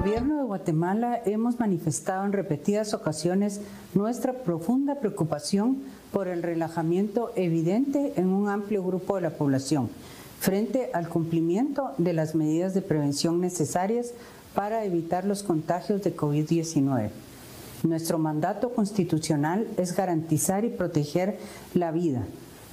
Gobierno de Guatemala hemos manifestado en repetidas ocasiones nuestra profunda preocupación por el relajamiento evidente en un amplio grupo de la población frente al cumplimiento de las medidas de prevención necesarias para evitar los contagios de COVID-19. Nuestro mandato constitucional es garantizar y proteger la vida.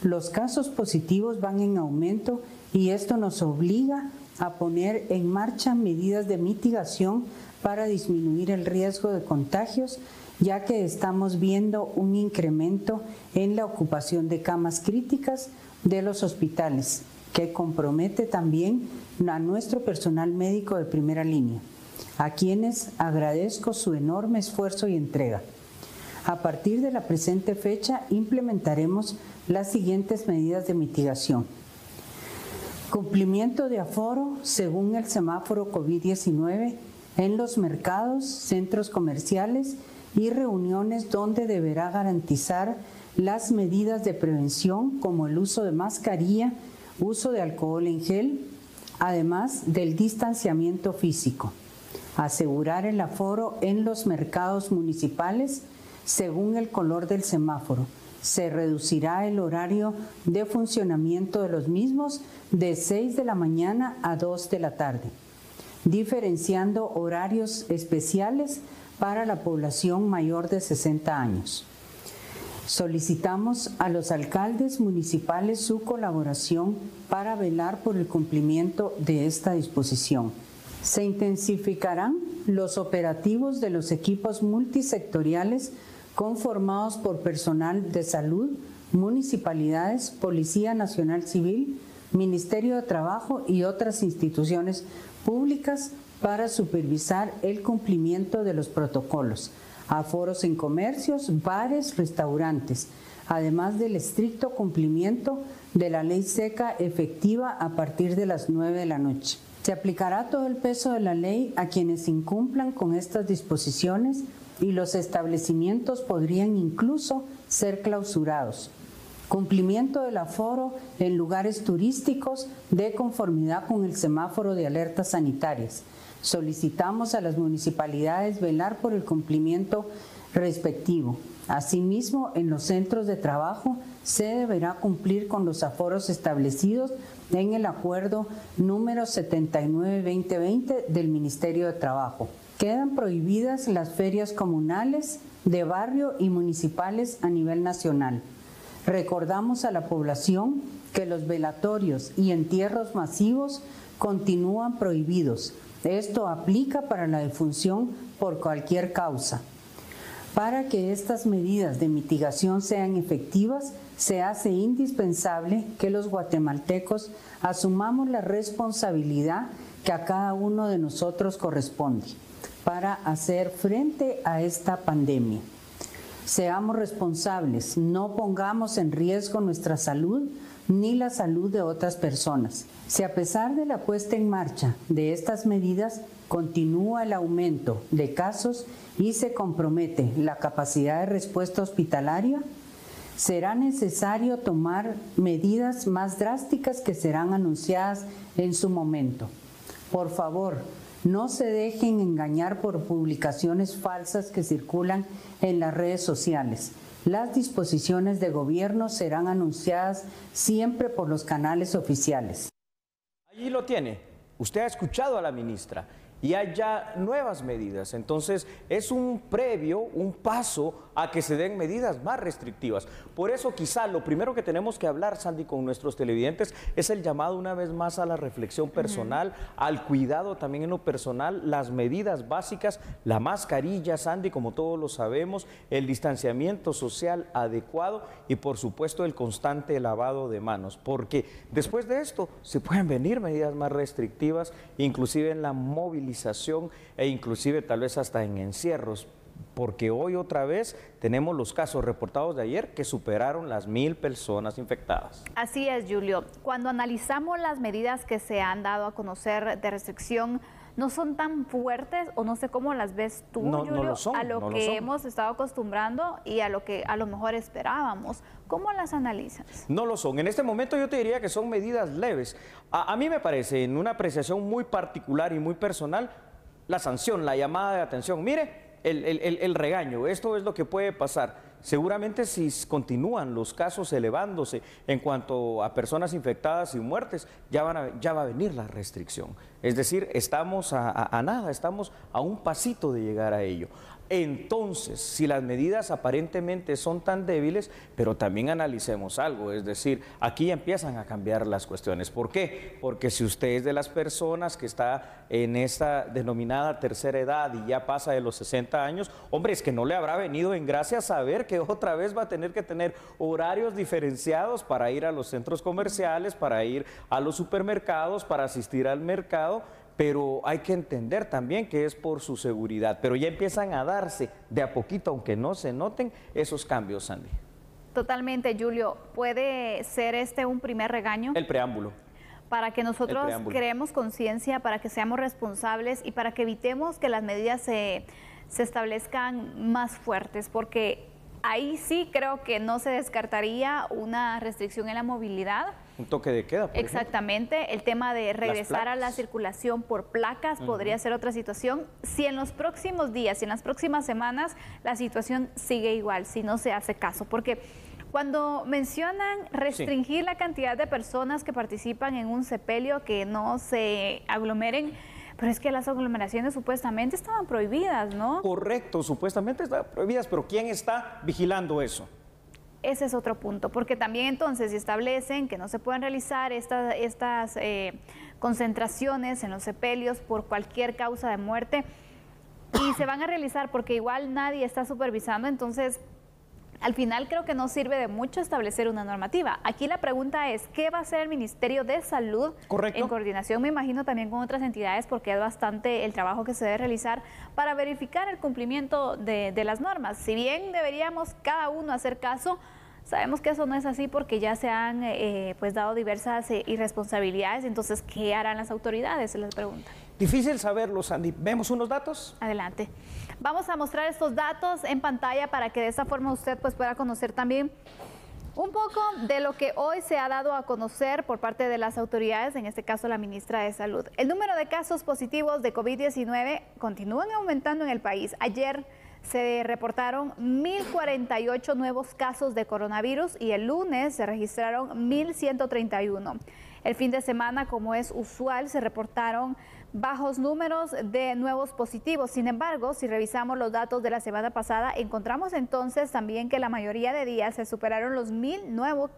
Los casos positivos van en aumento y esto nos obliga a poner en marcha medidas de mitigación para disminuir el riesgo de contagios, ya que estamos viendo un incremento en la ocupación de camas críticas de los hospitales, que compromete también a nuestro personal médico de primera línea, a quienes agradezco su enorme esfuerzo y entrega. A partir de la presente fecha implementaremos las siguientes medidas de mitigación. Cumplimiento de aforo según el semáforo COVID-19 en los mercados, centros comerciales y reuniones donde deberá garantizar las medidas de prevención como el uso de mascarilla, uso de alcohol en gel, además del distanciamiento físico. Asegurar el aforo en los mercados municipales según el color del semáforo. Se reducirá el horario de funcionamiento de los mismos de 6 de la mañana a 2 de la tarde, diferenciando horarios especiales para la población mayor de 60 años. Solicitamos a los alcaldes municipales su colaboración para velar por el cumplimiento de esta disposición. Se intensificarán los operativos de los equipos multisectoriales conformados por personal de salud, municipalidades, Policía Nacional Civil, Ministerio de Trabajo y otras instituciones públicas para supervisar el cumplimiento de los protocolos, aforos en comercios, bares, restaurantes, además del estricto cumplimiento de la ley seca efectiva a partir de las 9 de la noche. Se aplicará todo el peso de la ley a quienes incumplan con estas disposiciones y los establecimientos podrían incluso ser clausurados. Cumplimiento del aforo en lugares turísticos de conformidad con el semáforo de alertas sanitarias. Solicitamos a las municipalidades velar por el cumplimiento respectivo. Asimismo, en los centros de trabajo se deberá cumplir con los aforos establecidos en el acuerdo número 79-2020 del Ministerio de Trabajo. Quedan prohibidas las ferias comunales, de barrio y municipales a nivel nacional. Recordamos a la población que los velatorios y entierros masivos continúan prohibidos. Esto aplica para la defunción por cualquier causa. Para que estas medidas de mitigación sean efectivas, se hace indispensable que los guatemaltecos asumamos la responsabilidad que a cada uno de nosotros corresponde para hacer frente a esta pandemia. Seamos responsables, no pongamos en riesgo nuestra salud ni la salud de otras personas. Si a pesar de la puesta en marcha de estas medidas continúa el aumento de casos y se compromete la capacidad de respuesta hospitalaria, será necesario tomar medidas más drásticas que serán anunciadas en su momento. Por favor, no se dejen engañar por publicaciones falsas que circulan en las redes sociales. Las disposiciones de gobierno serán anunciadas siempre por los canales oficiales. Allí lo tiene. Usted ha escuchado a la ministra y hay ya nuevas medidas. Entonces, es un previo, un paso a que se den medidas más restrictivas. Por eso, quizá lo primero que tenemos que hablar, Sandy, con nuestros televidentes es el llamado una vez más a la reflexión personal, al cuidado también en lo personal, las medidas básicas, la mascarilla, Sandy, como todos lo sabemos, el distanciamiento social adecuado y, por supuesto, el constante lavado de manos. Porque después de esto se pueden venir medidas más restrictivas, inclusive en la movilización e inclusive tal vez hasta en encierros. Porque hoy otra vez tenemos los casos reportados de ayer que superaron las 1000 personas infectadas. Así es, Julio. Cuando analizamos las medidas que se han dado a conocer de restricción, no son tan fuertes, o no sé cómo las ves tú, Julio, no lo son, a lo que hemos estado acostumbrando y a lo que a lo mejor esperábamos. ¿Cómo las analizas? No lo son. En este momento yo te diría que son medidas leves. A mí me parece, en una apreciación muy particular y muy personal, la sanción, la llamada de atención. Mire, el regaño, esto es lo que puede pasar. Seguramente si continúan los casos elevándose en cuanto a personas infectadas y muertes, ya va a venir la restricción. Es decir, estamos a nada, estamos a un pasito de llegar a ello. Entonces, si las medidas aparentemente son tan débiles, pero también analicemos algo, es decir, aquí ya empiezan a cambiar las cuestiones. ¿Por qué? Porque si usted es de las personas que está en esta denominada tercera edad y ya pasa de los 60 años, hombre, es que no le habrá venido en gracia saber que otra vez va a tener que tener horarios diferenciados para ir a los centros comerciales, para ir a los supermercados, para asistir al mercado. Pero hay que entender también que es por su seguridad, pero ya empiezan a darse de a poquito, aunque no se noten, esos cambios, Sandy. Totalmente, Julio. ¿Puede ser este un primer regaño? El preámbulo. Para que nosotros creemos conciencia, para que seamos responsables y para que evitemos que las medidas se establezcan más fuertes, porque ahí sí creo que no se descartaría una restricción en la movilidad. Un toque de queda, por Exactamente, ejemplo. El tema de regresar a la circulación por placas podría ser otra situación. Si en los próximos días, si en las próximas semanas, la situación sigue igual, si no se hace caso. Porque cuando mencionan restringir la cantidad de personas que participan en un sepelio, que no se aglomeren, pero es que las aglomeraciones supuestamente estaban prohibidas, ¿no? Correcto, supuestamente estaban prohibidas, pero ¿quién está vigilando eso? Ese es otro punto, porque también entonces si establecen que no se pueden realizar estas concentraciones en los sepelios por cualquier causa de muerte y se van a realizar porque igual nadie está supervisando, entonces al final creo que no sirve de mucho establecer una normativa. Aquí la pregunta es, ¿qué va a hacer el Ministerio de Salud? Correcto. En coordinación, me imagino, también con otras entidades, porque es bastante el trabajo que se debe realizar para verificar el cumplimiento de las normas. Si bien deberíamos cada uno hacer caso, sabemos que eso no es así porque ya se han pues dado diversas irresponsabilidades. Entonces, ¿qué harán las autoridades? Se les pregunta. Difícil saberlo, Sandy. ¿Vemos unos datos? Adelante. Vamos a mostrar estos datos en pantalla para que de esta forma usted pues pueda conocer también un poco de lo que hoy se ha dado a conocer por parte de las autoridades, en este caso la ministra de Salud. El número de casos positivos de COVID-19 continúan aumentando en el país. Ayer se reportaron 1.048 nuevos casos de coronavirus y el lunes se registraron 1.131. El fin de semana, como es usual, se reportaron bajos números de nuevos positivos. Sin embargo, si revisamos los datos de la semana pasada, encontramos entonces también que la mayoría de días se superaron los 1.000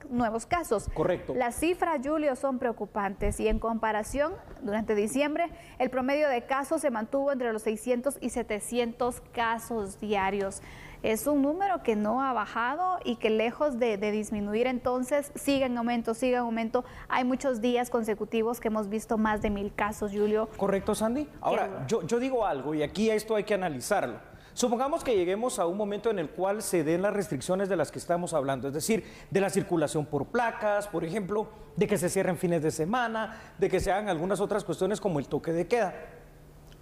nuevos casos. Correcto. Las cifras, Julio, son preocupantes y en comparación, durante diciembre, el promedio de casos se mantuvo entre los 600 y 700 casos diarios. Es un número que no ha bajado y que lejos de disminuir, entonces sigue en aumento, sigue en aumento. Hay muchos días consecutivos que hemos visto más de 1.000 casos, Julio. Correcto, Sandy. Ahora, yo digo algo y aquí esto hay que analizarlo. Supongamos que lleguemos a un momento en el cual se den las restricciones de las que estamos hablando, es decir, de la circulación por placas, por ejemplo, de que se cierren fines de semana, de que se hagan algunas otras cuestiones como el toque de queda.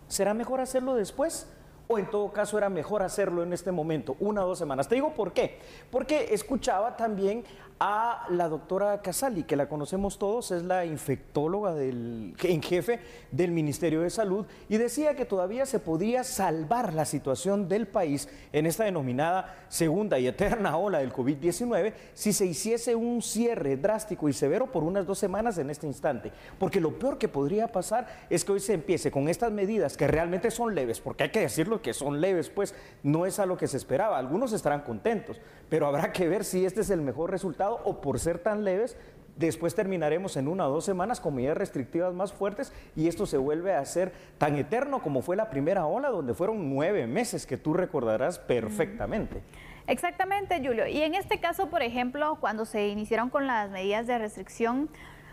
¿Será mejor hacerlo después? ¿O en todo caso era mejor hacerlo en este momento, 1 o 2 semanas? Te digo por qué. Porque escuchaba también a la doctora Casali, que la conocemos todos, es la infectóloga en jefe del Ministerio de Salud, y decía que todavía se podía salvar la situación del país en esta denominada segunda y eterna ola del COVID-19 si se hiciese un cierre drástico y severo por unas 2 semanas en este instante. Porque lo peor que podría pasar es que hoy se empiece con estas medidas que realmente son leves, porque hay que decirlo que son leves, pues no es a lo que se esperaba. Algunos estarán contentos, pero habrá que ver si este es el mejor resultado o por ser tan leves, después terminaremos en 1 o 2 semanas con medidas restrictivas más fuertes y esto se vuelve a ser tan eterno como fue la primera ola, donde fueron 9 meses, que tú recordarás perfectamente. Exactamente, Julio. Y en este caso, por ejemplo, cuando se iniciaron con las medidas de restricción,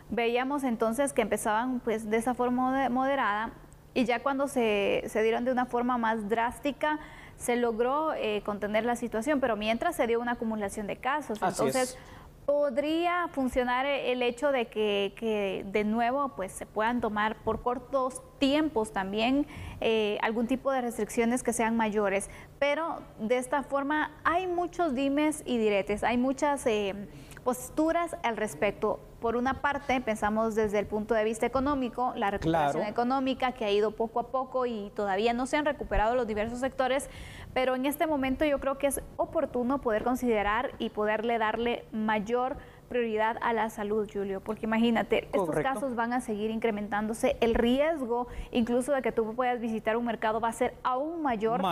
veíamos entonces que empezaban pues de esa forma moderada y ya cuando se dieron de una forma más drástica, se logró contener la situación, pero mientras se dio una acumulación de casos. Entonces, podría funcionar el hecho de que de nuevo pues se puedan tomar por cortos tiempos también algún tipo de restricciones que sean mayores, pero de esta forma hay muchos dimes y diretes, hay muchas posturas al respecto. Por una parte, pensamos desde el punto de vista económico, la recuperación económica que ha ido poco a poco y todavía no se han recuperado los diversos sectores, pero en este momento yo creo que es oportuno poder considerar y poderle darle mayor prioridad a la salud, Julio, porque imagínate, estos casos van a seguir incrementándose, el riesgo incluso de que tú puedas visitar un mercado va a ser aún mayor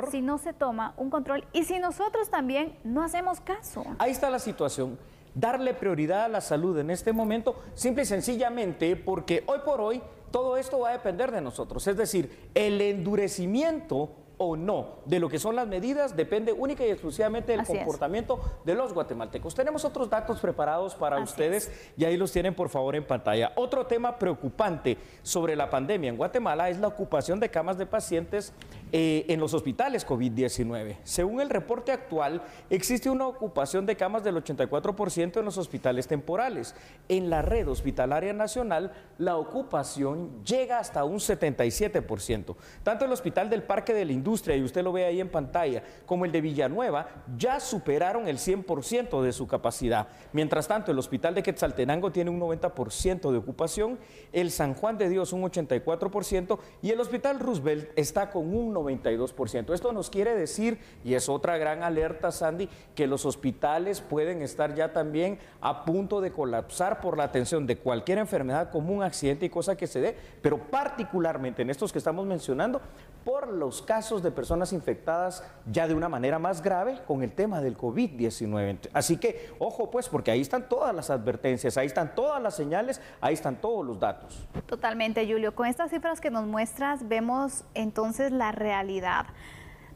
si no se toma un control y si nosotros también no hacemos caso. Ahí está la situación. Darle prioridad a la salud en este momento, simple y sencillamente porque hoy por hoy todo esto va a depender de nosotros. Es decir, el endurecimiento o no de lo que son las medidas depende única y exclusivamente del comportamiento de los guatemaltecos. Tenemos otros datos preparados para ustedes y ahí los tienen por favor en pantalla. Otro tema preocupante sobre la pandemia en Guatemala es la ocupación de camas de pacientes en los hospitales COVID-19. Según el reporte actual, existe una ocupación de camas del 84% en los hospitales temporales. En la red hospitalaria nacional, la ocupación llega hasta un 77%. Tanto el Hospital del Parque de la Industria, y usted lo ve ahí en pantalla, como el de Villanueva, ya superaron el 100% de su capacidad. Mientras tanto, el Hospital de Quetzaltenango tiene un 90% de ocupación, el San Juan de Dios un 84% y el Hospital Roosevelt está con un 92%. Esto nos quiere decir, y es otra gran alerta, Sandy, que los hospitales pueden estar ya también a punto de colapsar por la atención de cualquier enfermedad como un accidente y cosa que se dé, pero particularmente en estos que estamos mencionando, por los casos de personas infectadas ya de una manera más grave con el tema del COVID-19. Así que, ojo pues, porque ahí están todas las advertencias, ahí están todas las señales, ahí están todos los datos. Totalmente, Julio. Con estas cifras que nos muestras, vemos entonces la realidad.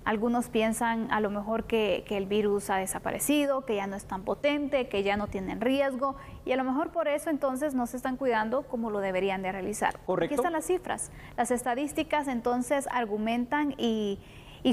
Algunos piensan a lo mejor que el virus ha desaparecido, que ya no es tan potente, que ya no tienen riesgo y a lo mejor por eso entonces no se están cuidando como lo deberían de realizar. Correcto. Aquí están las cifras. Las estadísticas entonces argumentan y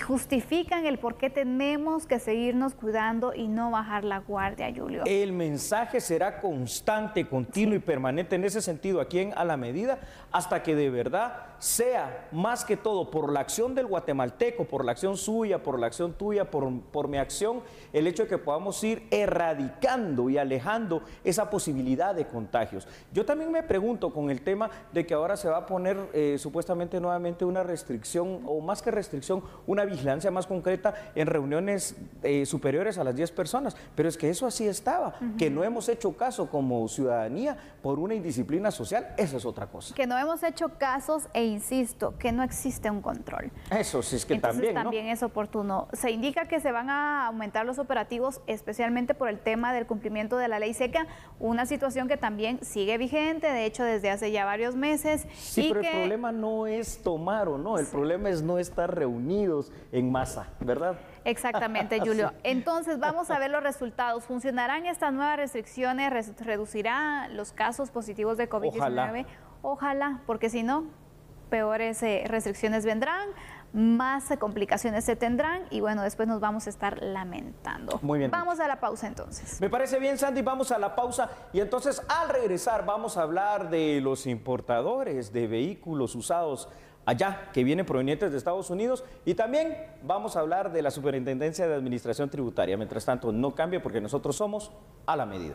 justifican el por qué tenemos que seguirnos cuidando y no bajar la guardia, Julio. El mensaje será constante, continuo y permanente en ese sentido aquí en A la Medida hasta que de verdad sea más que todo por la acción del guatemalteco, por la acción suya, por la acción tuya, por mi acción, el hecho de que podamos ir erradicando y alejando esa posibilidad de contagios. Yo también me pregunto con el tema de que ahora se va a poner supuestamente nuevamente una restricción o más que restricción, una vigilancia más concreta en reuniones superiores a las 10 personas, pero es que eso así estaba, que no hemos hecho caso como ciudadanía por una indisciplina social, eso es otra cosa. Que no hemos hecho casos e insisto, que no existe un control. Eso sí es que entonces, también, ¿no? Es oportuno. Se indica que se van a aumentar los operativos, especialmente por el tema del cumplimiento de la ley seca, una situación que también sigue vigente, de hecho desde hace ya varios meses. Sí, pero el problema no es tomar o no, el problema es no estar reunidos en masa, ¿verdad? Exactamente, Julio. Entonces vamos a ver los resultados. ¿Funcionarán estas nuevas restricciones? ¿Reducirá los casos positivos de COVID-19? Ojalá, porque si no, peores restricciones vendrán, más complicaciones se tendrán y bueno, después nos vamos a estar lamentando. Muy bien. Vamos a la pausa entonces. Me parece bien, Sandy, vamos a la pausa y entonces al regresar vamos a hablar de los importadores de vehículos usados allá, que vienen provenientes de Estados Unidos y también vamos a hablar de la Superintendencia de Administración Tributaria. Mientras tanto, no cambie porque nosotros somos A la Medida.